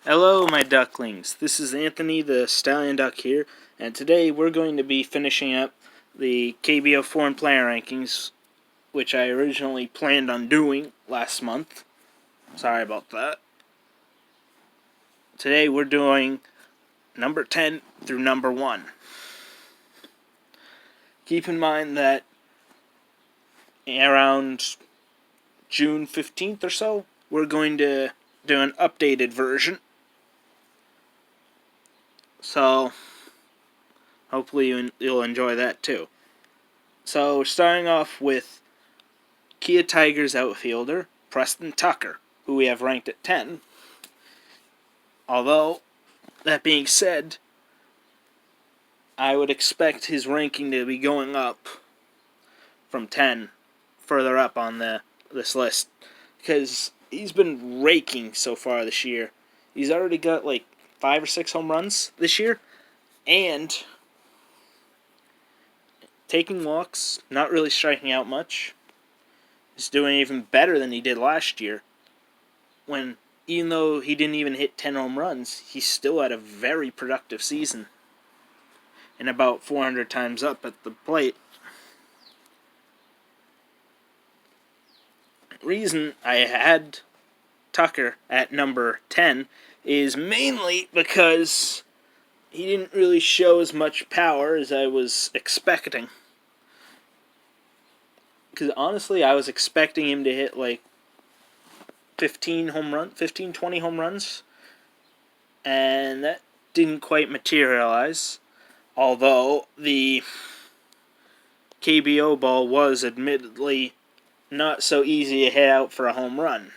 Hello, my ducklings. This is Anthony the Stallion Duck here, and today we're going to be finishing up the KBO Foreign Player Rankings, which I originally planned on doing last month. Sorry about that. Today we're doing number 10 through number 1. Keep in mind that around June 15th or so, we're going to do an updated version. So, hopefully you'll enjoy that too. So, starting off with Kia Tigers outfielder Preston Tucker, who we have ranked at 10. Although, that being said, I would expect his ranking to be going up from 10 further up on this list, because he's been raking so far this year. He's already got like 5 or 6 home runs this year, and taking walks, not really striking out much. He's doing even better than he did last year, when even though he didn't even hit 10 home runs, he still had a very productive season and about 400 times up at the plate. Reason I had Tucker at number 10 is mainly because he didn't really show as much power as I was expecting. Because honestly, I was expecting him to hit like 15, 20 home runs, and that didn't quite materialize. Although the KBO ball was admittedly not so easy to hit out for a home run.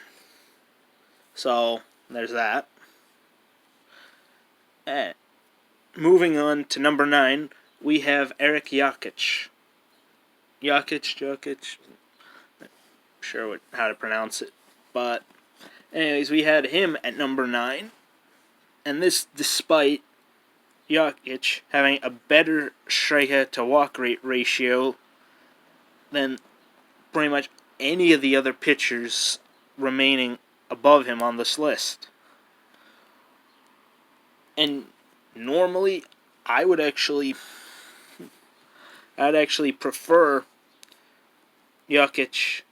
So, there's that. And moving on to number 9, we have Eric Jokic. Jokic. Not sure how to pronounce it. But, anyways, we had him at number 9. And this despite Jokic having a better strikeout to walk rate ratio than pretty much any of the other pitchers remaining above him on this list. And normally, I'd actually prefer Jokic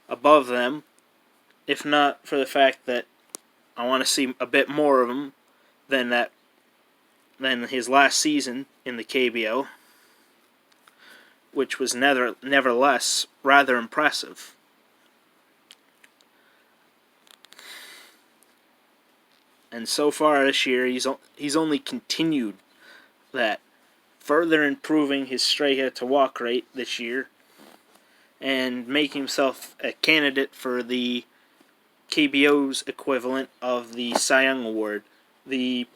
above them, if not for the fact that I want to see a bit more of him than his last season in the KBO, which was nevertheless rather impressive. And so far this year, he's only continued that, further improving his strikeout to walk rate this year, and making himself a candidate for the KBO's equivalent of the Cy Young Award. I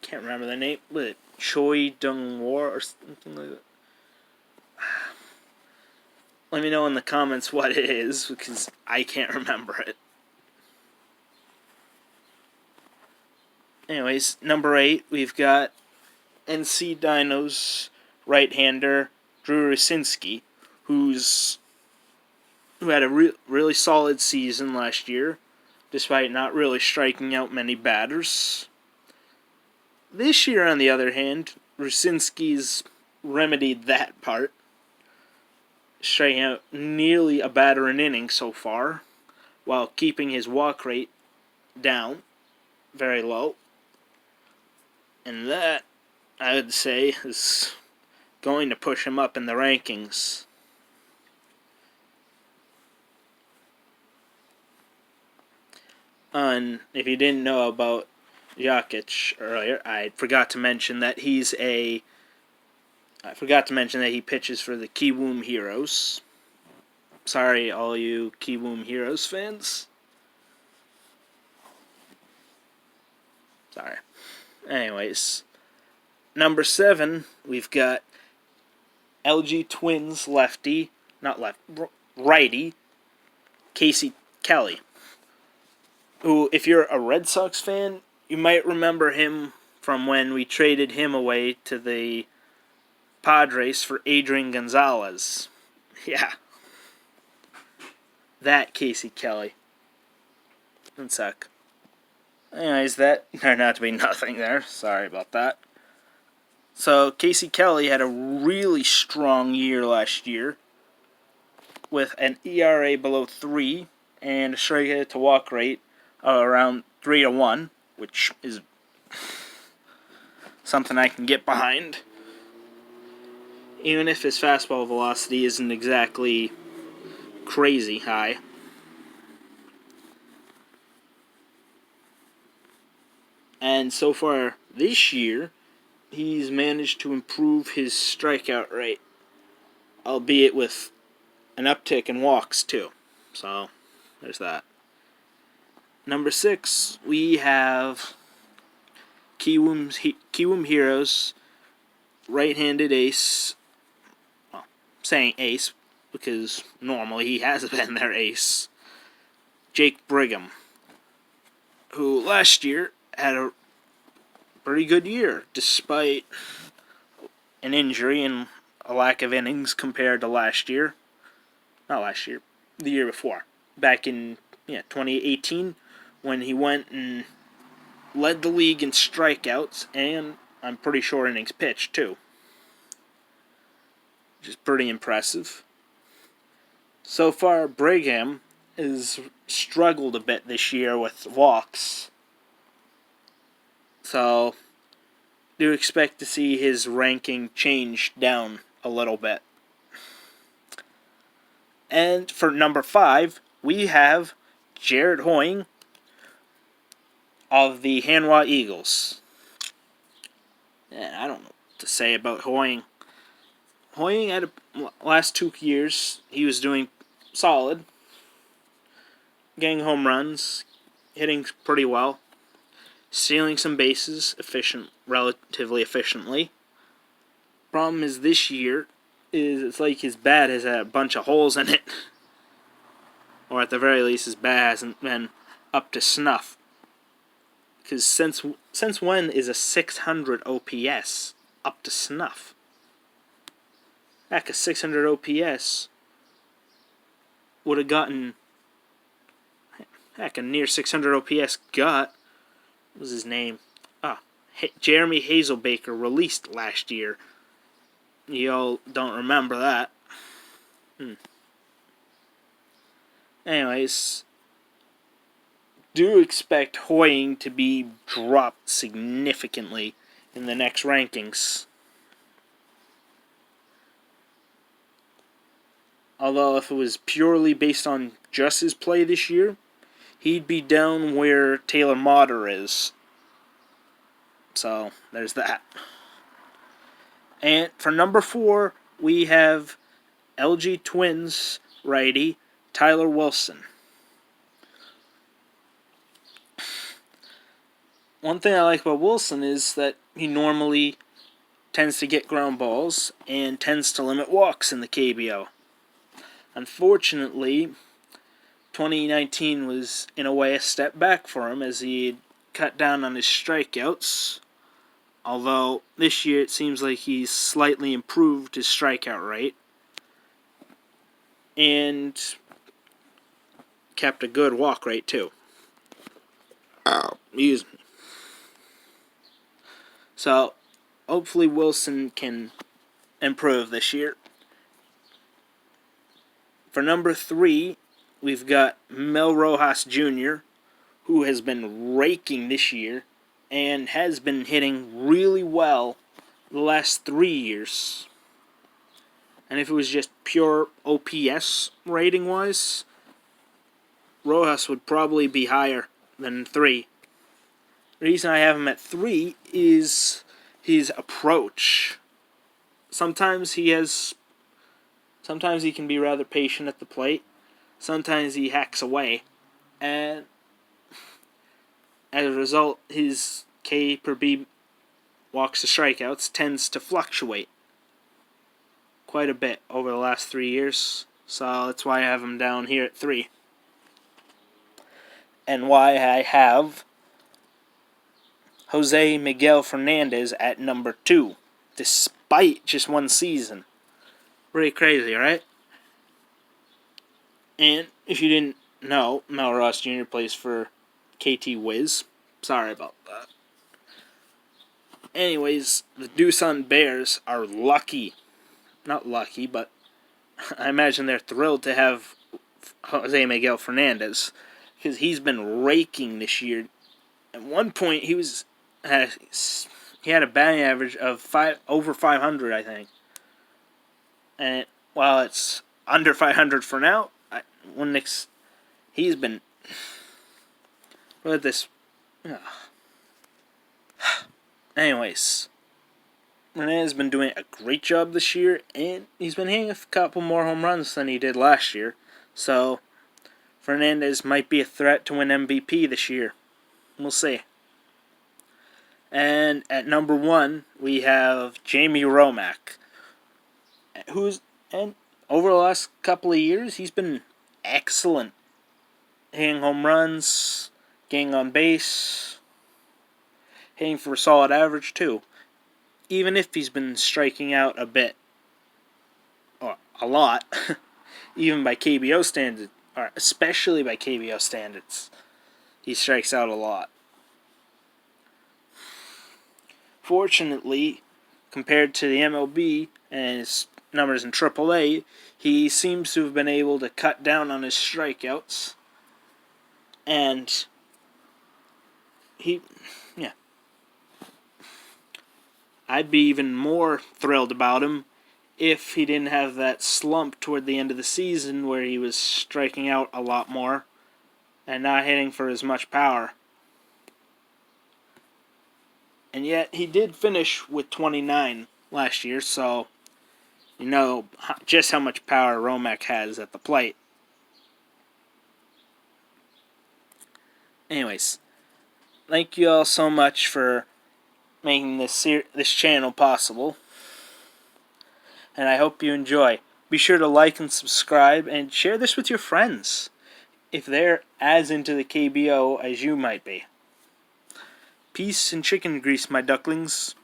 can't remember the name, but Choi Dung-war or something like that. Let me know in the comments what it is, because I can't remember it. Anyways, number 8, we've got NC Dino's right-hander Drew Rucinski, who had a really solid season last year, despite not really striking out many batters. This year, on the other hand, Rucinski's remedied that part, striking out nearly a batter an inning so far, while keeping his walk rate down, very low. And that, I would say, is going to push him up in the rankings. And if you didn't know about Jokic earlier, I forgot to mention that he pitches for the Kiwoom Heroes. Sorry, all you Kiwoom Heroes fans. Sorry. Anyways, number 7, we've got LG Twins righty, Casey Kelly, who, if you're a Red Sox fan, you might remember him from when we traded him away to the Padres for Adrian Gonzalez. Yeah. That Casey Kelly. One sec. Anyways, that turned out to be nothing there. Sorry about that. So, Casey Kelly had a really strong year last year with an ERA below 3 and a strikeout to walk rate around 3-1, which is something I can get behind. Even if his fastball velocity isn't exactly crazy high. And so far this year, he's managed to improve his strikeout rate, albeit with an uptick in walks too. So, there's that. Number 6, we have Kiwoom Heroes, right-handed ace. Well, I'm saying ace because normally he has been their ace. Jake Brigham, who last year had a pretty good year despite an injury and a lack of innings compared to last year. Not last year, the year before. Back in 2018, when he went and led the league in strikeouts and I'm pretty sure innings pitched too. Which is pretty impressive. So far, Brigham has struggled a bit this year with walks. So, do expect to see his ranking change down a little bit. And for number 5, we have Jared Hoying of the Hanwha Eagles. I don't know what to say about Hoying. Hoying had last 2 years, he was doing solid. Getting home runs, hitting pretty well, stealing some bases relatively efficiently. Problem is this year is it's like his bat has a bunch of holes in it. Or at the very least his bat hasn't been up to snuff. Because since when is a 600 OPS up to snuff? Heck, a 600 OPS would have gotten... Heck, a near 600 OPS got... What was his name? Jeremy Hazelbaker released last year. Y'all don't remember that. Anyways, do expect Hoying to be dropped significantly in the next rankings. Although if it was purely based on just his play this year, he'd be down where Taylor Motter is. So, there's that. And for number 4, we have LG Twins righty Tyler Wilson. One thing I like about Wilson is that he normally tends to get ground balls and tends to limit walks in the KBO. Unfortunately, 2019 was in a way a step back for him as he cut down on his strikeouts. Although this year it seems like he's slightly improved his strikeout rate and kept a good walk rate too. Excuse me. So, hopefully Wilson can improve this year. For number 3, we've got Mel Rojas Jr., who has been raking this year and has been hitting really well the last 3 years. And if it was just pure OPS rating-wise, Rojas would probably be higher than 3. The reason I have him at 3 is his approach. Sometimes he can be rather patient at the plate. Sometimes he hacks away. And as a result, his K per B walks to strikeouts tends to fluctuate quite a bit over the last 3 years. So that's why I have him down here at 3. And why I have Jose Miguel Fernandez at number 2, despite just one season. Pretty crazy, right? And if you didn't know, Mel Ross Jr. plays for KT Wiz, Sorry about that. Anyways, the Doosan Bears are lucky. Not lucky, but I imagine they're thrilled to have Jose Miguel Fernandez, because he's been raking this year. At one point, he had a batting average of over 500, I think. And while it's under 500 for now, he's been. Look at this. Anyways, Fernandez has been doing a great job this year, and he's been hitting a couple more home runs than he did last year. So, Fernandez might be a threat to win MVP this year. We'll see. And at number 1, we have Jamie Romack, and over the last couple of years, he's been excellent. Hitting home runs, getting on base, hitting for a solid average too. Even if he's been striking out a bit, or a lot, even by KBO standards, or especially by KBO standards, he strikes out a lot. Fortunately, compared to the MLB and his numbers in AAA, he seems to have been able to cut down on his strikeouts. And I'd be even more thrilled about him if he didn't have that slump toward the end of the season where he was striking out a lot more and not hitting for as much power. And yet, he did finish with 29 last year, so you know just how much power Romack has at the plate. Anyways, thank you all so much for making this channel possible, and I hope you enjoy. Be sure to like and subscribe, and share this with your friends if they're as into the KBO as you might be. Peace and chicken grease, my ducklings.